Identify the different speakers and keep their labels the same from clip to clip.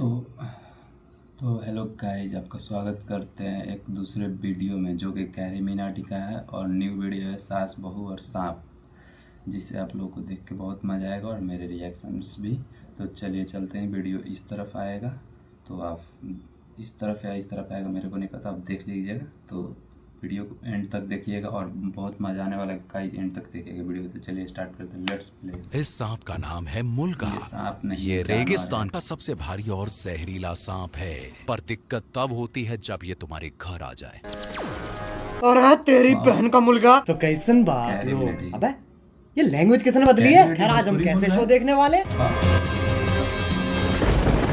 Speaker 1: तो तो hello guys, आपका स्वागत करते हैं एक दूसरे वीडियो में जो कि कैरी मिनाटी का है। और न्यू वीडियो है सास बहू और सांप, जिसे आप लोगों को देख के बहुत मज़ा आएगा और मेरे रिएक्शंस भी। तो चलिए चलते हैं। वीडियो इस तरफ आएगा तो आप इस तरफ या इस तरफ आएगा, मेरे को नहीं पता, आप देख लीजिएगा। तो वीडियो को एंड तक देखिएगा और बहुत मजा आने वाला है गाइस, एंड तक देखिएगा वीडियो। तो चलिए स्टार्ट करते हैं, लेट्स प्ले।
Speaker 2: इस सांप का नाम है मुल्गा।
Speaker 1: सांप नहीं,
Speaker 2: ये
Speaker 1: जानवर
Speaker 2: रेगिस्तान
Speaker 1: है।
Speaker 2: का सबसे भारी और जहरीला सांप है, पर दिक्कत तब होती है जब ये तुम्हारे घर आ जाए।
Speaker 3: अरे तेरी बहन का मुल्गा तो कैसन बात
Speaker 1: कैरी
Speaker 3: लो।
Speaker 1: मिनाटी।
Speaker 3: अबे ये लैंग्वेज किसने बदली है? खैर आज हम कैसे शो देखने वाले।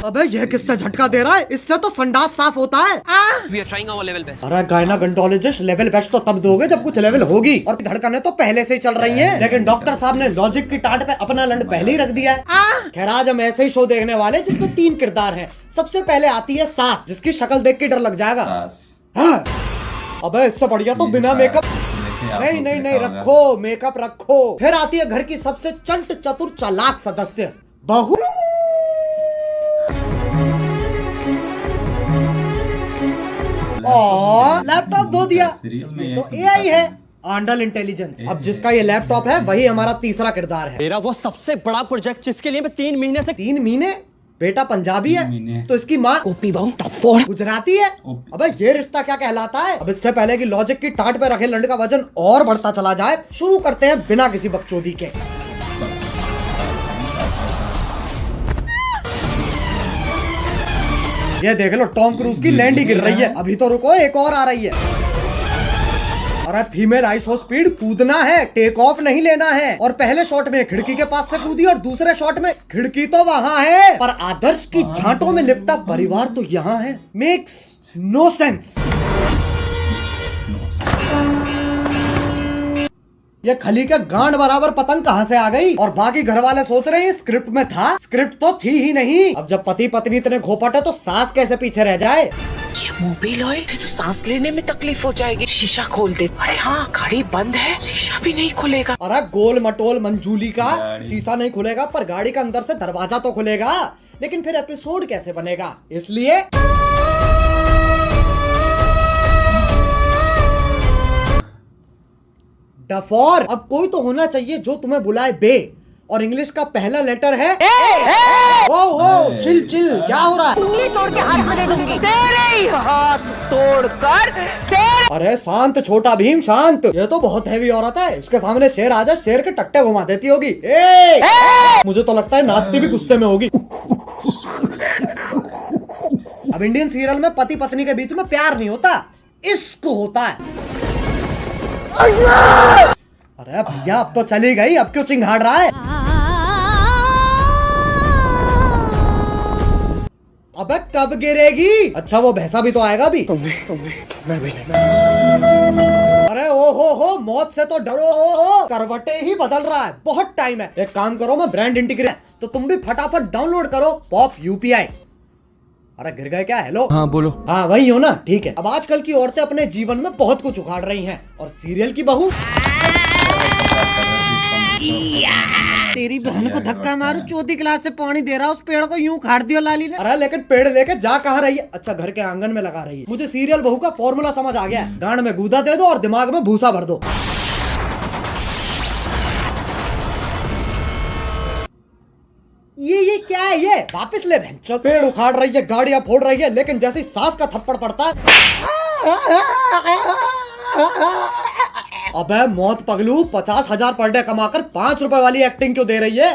Speaker 3: अबे ये किससे झटका दे रहा है? इससे तो संडास साफ होता है।
Speaker 4: We are trying our level best.
Speaker 3: अरे गायनाकोलॉजिस्ट लेवल बेस्ट तो तब दोगे जब कुछ लेवल होगी, और धड़कनें तो पहले से ही चल रही हैं। लेकिन डॉक्टर साहब ने लॉजिक की टाट पे अपना लंड पहले ही रख दिया है। खैर आज हम ऐसे ही शो देखने वाले जिसमें 3 किरदार हैं। सबसे पहले आती है सास, जिसकी शक्ल देख के डर लग जाएगा।
Speaker 1: सास।
Speaker 3: हाँ। अबे इससे बढ़िया तो बिना मेकअप। नहीं नहीं नहीं, रखो मेकअप रखो। फिर आती है घर की सबसे चंट चतुर चालाक सदस्य, बहू। और लैपटॉप धो दिया। ये तो एआई है, आंडल इंटेलिजेंस। अब जिसका ये लैपटॉप है वही हमारा तीसरा किरदार है।
Speaker 5: मेरा वो सबसे बड़ा प्रोजेक्ट जिसके लिए मैं 3 महीने से
Speaker 3: 3 महीने? बेटा पंजाबी है तो इसकी माँ गुजराती है। अबे ये रिश्ता क्या कहलाता है? अब इससे पहले कि लॉजिक की टाट पे रखे लंड का वजन और बढ़ता चला जाए, शुरू करते हैं बिना किसी बकचोदी के। ये देख लो, टॉम क्रूज की लैंड ही गिर रही है। अभी तो रुको, एक और आ रही है। अरे फीमेल आइसो स्पीड, कूदना है, टेक ऑफ नहीं लेना है। और पहले शॉट में खिड़की के पास से कूदी और दूसरे शॉट में खिड़की तो वहां है पर आदर्श की झांटों में लिपटा परिवार तो यहाँ है। Makes no sense. ये खली के गांड बराबर पतंग कहां से आ गई? और बाकी घर वाले सोच रहे हैं स्क्रिप्ट में था। स्क्रिप्ट तो थी ही नहीं। अब जब पति पत्नी इतने घोपट है तो सास कैसे पीछे रह जाए?
Speaker 6: ये मोबिल ऑयल से तो सांस लेने में तकलीफ हो जाएगी। शीशा खोल दे। अरे हाँ, गाड़ी बंद है, शीशा भी नहीं खुलेगा।
Speaker 3: अरे गोल मटोल मंजूली का शीशा नहीं खुलेगा पर गाड़ी का अंदर से दरवाजा तो खुलेगा। लेकिन फिर एपिसोड कैसे बनेगा? इसलिए डफोर, अब कोई तो होना चाहिए जो तुम्हें बुलाए बे। और इंग्लिश का पहला लेटर है ओ चिल चिल। क्या हो रहा है?
Speaker 6: उंगली तोड़ के हाथ में दूंगी। तेरे ही हाथ तोड़कर तेरे।
Speaker 3: अरे शांत छोटा भीम शांत। ये तो बहुत हैवी औरत है, इसके सामने शेर आ जाए शेर के टट्टे घुमा देती होगी। मुझे तो लगता है नाचती भी गुस्से में होगी। अब इंडियन सीरियल में पति पत्नी के बीच में प्यार नहीं होता, इश्क होता है। अरे भैया अब तो चली गई, अब क्यों चिंघाड़ रहा है? अबे कब गिरेगी? अच्छा वो भैंसा भी तो आएगा अभी। अरे ओ हो मौत से तो डरो। करवटे ही बदल रहा है, बहुत टाइम है। एक काम करो, मैं ब्रांड इंटीग्रेट तो तुम भी फटाफट डाउनलोड करो पॉप यूपीआई। अरे गिर गए क्या? हेलो
Speaker 5: हाँ बोलो।
Speaker 3: हाँ वही हो ना, ठीक है। अब आजकल की औरतें अपने जीवन में बहुत कुछ उखाड़ रही हैं और सीरियल की बहू तेरी बहन को धक्का मारू, चौथी क्लास से पानी दे रहा, उस पेड़ को यूं उखाड़ दियो लाली ने। अरे लेकिन पेड़ लेके जा कहाँ रही है? अच्छा घर के आंगन में लगा रही है। मुझे सीरियल बहू का फॉर्मूला समझ आ गया है। गांड में गूदा दे दो और दिमाग में भूसा भर दो। ये क्या है? ये वापस ले बहन। पेड़ उखाड़ रही है, गाड़ियां फोड़ रही है, लेकिन जैसे सास का थप्पड़ पड़ता है अबे मौत पगलू, 50,000 पर डे कमाकर 5 रुपए वाली एक्टिंग क्यों दे रही है?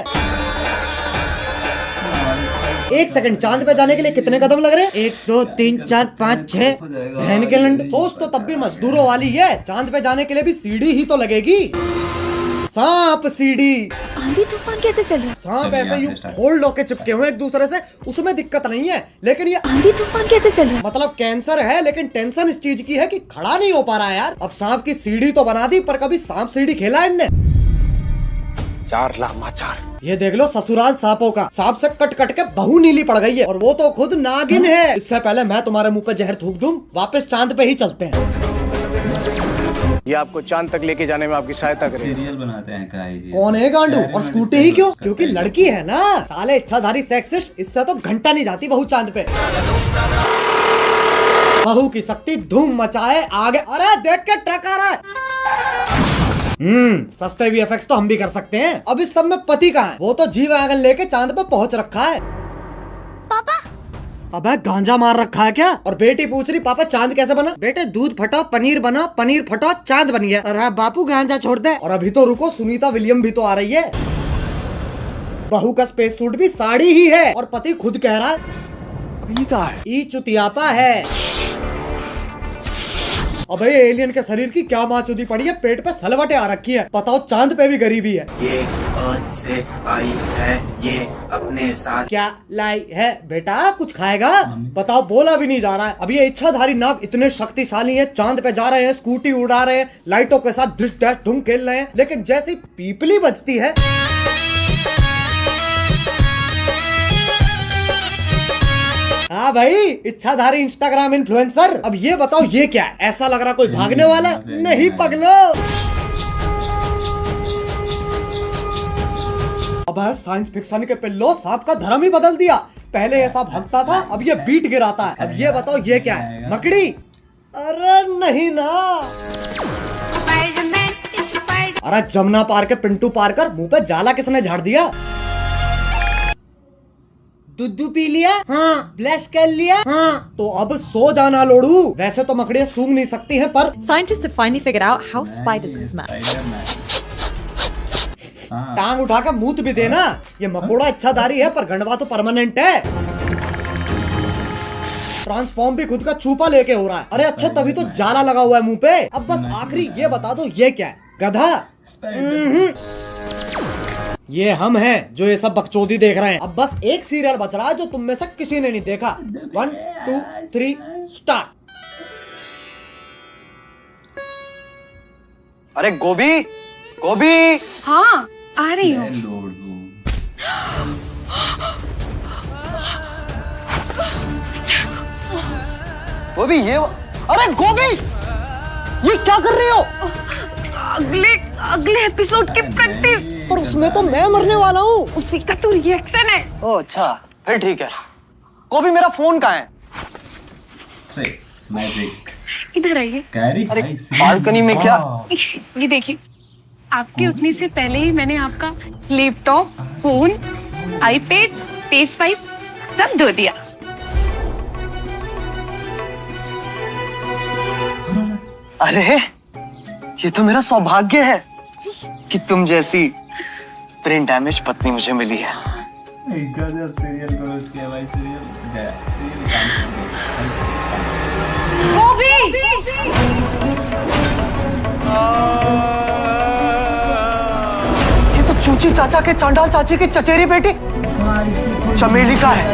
Speaker 3: 1 सेकंड, चांद पे जाने के लिए कितने कदम लग रहे हैं? 1 2 3 4 5 6। बहन के लंड, सोच तो तब भी मजदूरों वाली है। चांद पे जाने के लिए भी सीढ़ी ही तो लगेगी। सांप सीढ़ी।
Speaker 7: आंधी तूफान कैसे चल रहा है?
Speaker 3: सांप ऐसे यूं फोल्ड होके चिपके हुए एक दूसरे से, उसमें दिक्कत नहीं है। लेकिन ये
Speaker 7: आंधी तूफान कैसे चल रहा है?
Speaker 3: मतलब कैंसर है, लेकिन टेंशन इस चीज की है कि खड़ा नहीं हो पा रहा है यार। अब सांप की सीढ़ी तो बना दी, पर कभी सांप सीढ़ी खेला इनने?
Speaker 5: 4 लामाचार।
Speaker 3: ये देख लो ससुराल सांपों का। सांप से कट कट के बहू नीली पड़ गई है और वो तो खुद नागिन है। इससे पहले मैं तुम्हारे मुंह पे जहर थूक दूं, वापस चांद पे ही चलते हैं।
Speaker 5: ये आपको चांद तक लेके जाने में आपकी सहायता करेगा।
Speaker 1: सीरियल बनाते हैं काई जी।
Speaker 3: कौन है गांडू? और
Speaker 1: कैरी
Speaker 3: स्कूटी
Speaker 1: मैनाटी
Speaker 3: ही क्यों?
Speaker 1: उसका
Speaker 3: क्योंकि
Speaker 1: टाइटल।
Speaker 3: लड़की है ना। साले इच्छाधारी सेक्सिस्ट, इससे तो घंटा नहीं जाती बहू चांद पे। बहू की शक्ति धूम मचाए आगे। अरे देख के ट्रक आ रहा है। सस्ते VFX तो हम भी कर सकते हैं। अब इस सब में पति कहाँ है? वो तो जी वैगन लेके चांद पे पहुंच रखा है।
Speaker 7: पापा
Speaker 3: अबे गांजा मार रखा है क्या? और बेटी पूछ रही पापा चांद कैसे बना? बेटे दूध फटा पनीर बना, पनीर फटा चांद बन गया। अरे बापू गांजा छोड़ दे। और अभी तो रुको, सुनीता विलियम भी तो आ रही है। बहू का स्पेस सूट भी साड़ी ही है और पति खुद कह रहा है
Speaker 5: अब ये कहाँ है?
Speaker 3: ई चुतियापा है। अबे एलियन के शरीर की क्या माचुदी पड़ी है? पेट पे सलवटें आ रखी है। बताओ चांद पे भी गरीबी है।
Speaker 8: ये अर्थ से आई है, ये अपने साथ
Speaker 3: क्या लाई है बेटा? कुछ खाएगा? बताओ, बोला भी नहीं जा रहा है। अब ये इच्छाधारी नाग इतने शक्तिशाली हैं, चांद पे जा रहे हैं, स्कूटी उड़ा रहे हैं, लाइटों के साथ डिश डैश धूम खेल रहे हैं, लेकिन जैसी पीपली बजती है हाँ भाई, इच्छाधारी इंस्टाग्राम इन्फ्लुएंसर। अब ये बताओ ये क्या है? ऐसा लग रहा कोई भागने वाला है। नहीं पगलो। अब साइंस फिक्शन के पिल्लो सांप का धर्म ही बदल दिया। पहले ये सांप भगता था, अब ये बीट गिराता है। अब ये बताओ ये क्या है? मकड़ी? अरे नहीं ना। अरे जमुना पार के पिंटू पार कर मुंह पे जाला किसने झाड़ दिया? दूध पी लिया? हाँ। ब्लश कर लिया? हाँ। तो अब सो जाना लोड़ू। वैसे तो मकड़ियाँ सूंघ नहीं सकती हैं, पर
Speaker 9: Scientists have finally figured out how spiders smell.
Speaker 3: टांग उठा के मूत भी देना। ये मकोड़ा इच्छाधारी है, पर गंडवा तो परमानेंट है। ट्रांसफॉर्म भी खुद का चूपा लेके हो रहा है। अरे अच्छा, तभी तो जाला लगा हुआ है मुंह पे। अब बस आखिरी ये बता दो ये क्या है? गधा? ये हम हैं जो ये सब बकचोदी देख रहे हैं। अब बस एक सीरियल बच रहा है जो तुम में से किसी ने नहीं देखा। 1 2 3 स्टार्ट।
Speaker 5: अरे गोभी, गोभी।
Speaker 7: हाँ आ रही हूँ।
Speaker 5: गोभी ये, अरे गोभी ये क्या कर रही हो?
Speaker 7: अगले एपिसोड की प्रैक्टिस।
Speaker 3: पर उसमें तो मैं मरने वाला हूँ।
Speaker 7: उसी का तो रिएक्शन है।
Speaker 5: ओह अच्छा, फिर ठीक है। गोभी मेरा फोन कहाँ है?
Speaker 1: मैजिक।
Speaker 7: इधर आइए।
Speaker 1: कैरी
Speaker 5: अरे
Speaker 1: भाई,
Speaker 5: बालकनी में क्या?
Speaker 7: ये देखिए, आपके उठने से पहले ही मैंने आपका laptop, phone, iPad, page pipe सब धो दिया।
Speaker 5: अरे ये तो मेरा सौभाग्य है कि तुम जैसी ब्रेन डैमेज पत्नी मुझे मिली है।
Speaker 1: गजब सीरियल को उसके भाई सीरियल
Speaker 5: ये तो चूची चाचा के चांडाल चाची की चचेरी बेटी चमेली का है,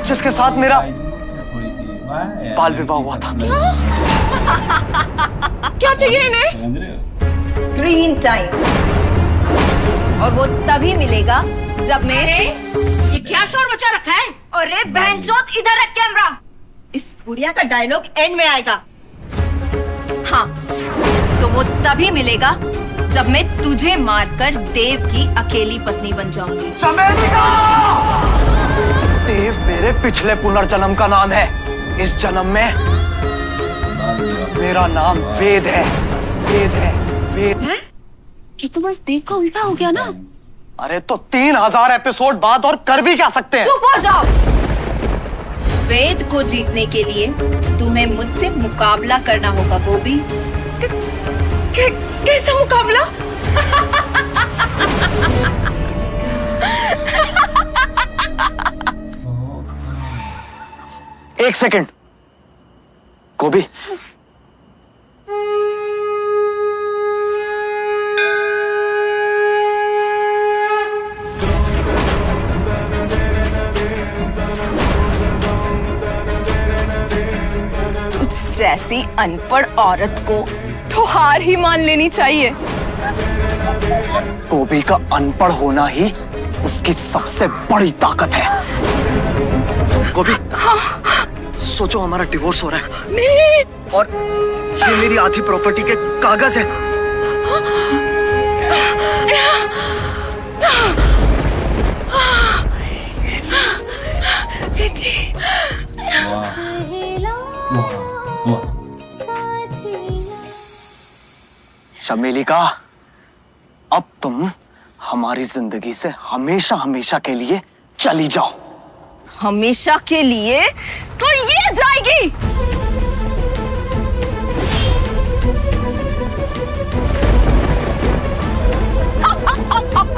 Speaker 5: जिसके साथ मेरा बाल विवाह हुआ था।
Speaker 7: क्या चाहिए इन्हें?
Speaker 1: समझ रहे हो?
Speaker 9: Screen time. और वो तभी मिलेगा जब मैं
Speaker 6: ये क्या शोर मचा रखा है?
Speaker 9: अरे बहनचोद, इधर रख कैमरा। इस बुढ़िया का डायलॉग एंड में आएगा। हाँ, तो वो तभी मिलेगा जब मैं तुझे मारकर देव की अकेली पत्नी बन जाऊंगी।
Speaker 5: चमेली का देव मेरे पिछले पुनर्जन्म का नाम है। इस जन्म में मेरा नाम वेद है। वेद है, वेद।
Speaker 7: ये तो बस देव का उल्टा हो गया ना।
Speaker 5: अरे तो 3000 एपिसोड बाद और कर भी क्या सकते हैं?
Speaker 9: चुप हो जाओ। वेद को जीतने के लिए तुम्हें मुझसे मुकाबला करना होगा गोभी।
Speaker 7: कैसा मुकाबला?
Speaker 5: एक सेकंड गोभी,
Speaker 9: तुझ जैसी अनपढ़ औरत को तो हार ही मान लेनी चाहिए।
Speaker 5: गोभी का अनपढ़ होना ही उसकी सबसे बड़ी ताकत है। गोभी, सोचो हमारा डिवोर्स हो रहा है। नहीं। और ये मेरी आधी प्रॉपर्टी के कागज है। चमेलिका, अब तुम हमारी जिंदगी से हमेशा हमेशा के लिए चली जाओ।
Speaker 9: हमेशा के लिए तो ये जाएगी।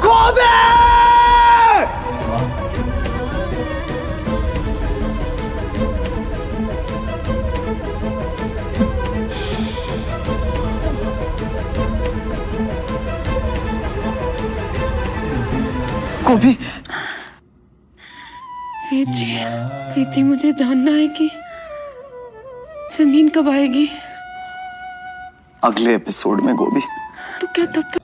Speaker 3: गोबे!
Speaker 5: गोभी,
Speaker 7: वेद जी मुझे जानना है कि जमीन कब आएगी।
Speaker 5: अगले एपिसोड में गोभी।
Speaker 7: तो क्या तब तक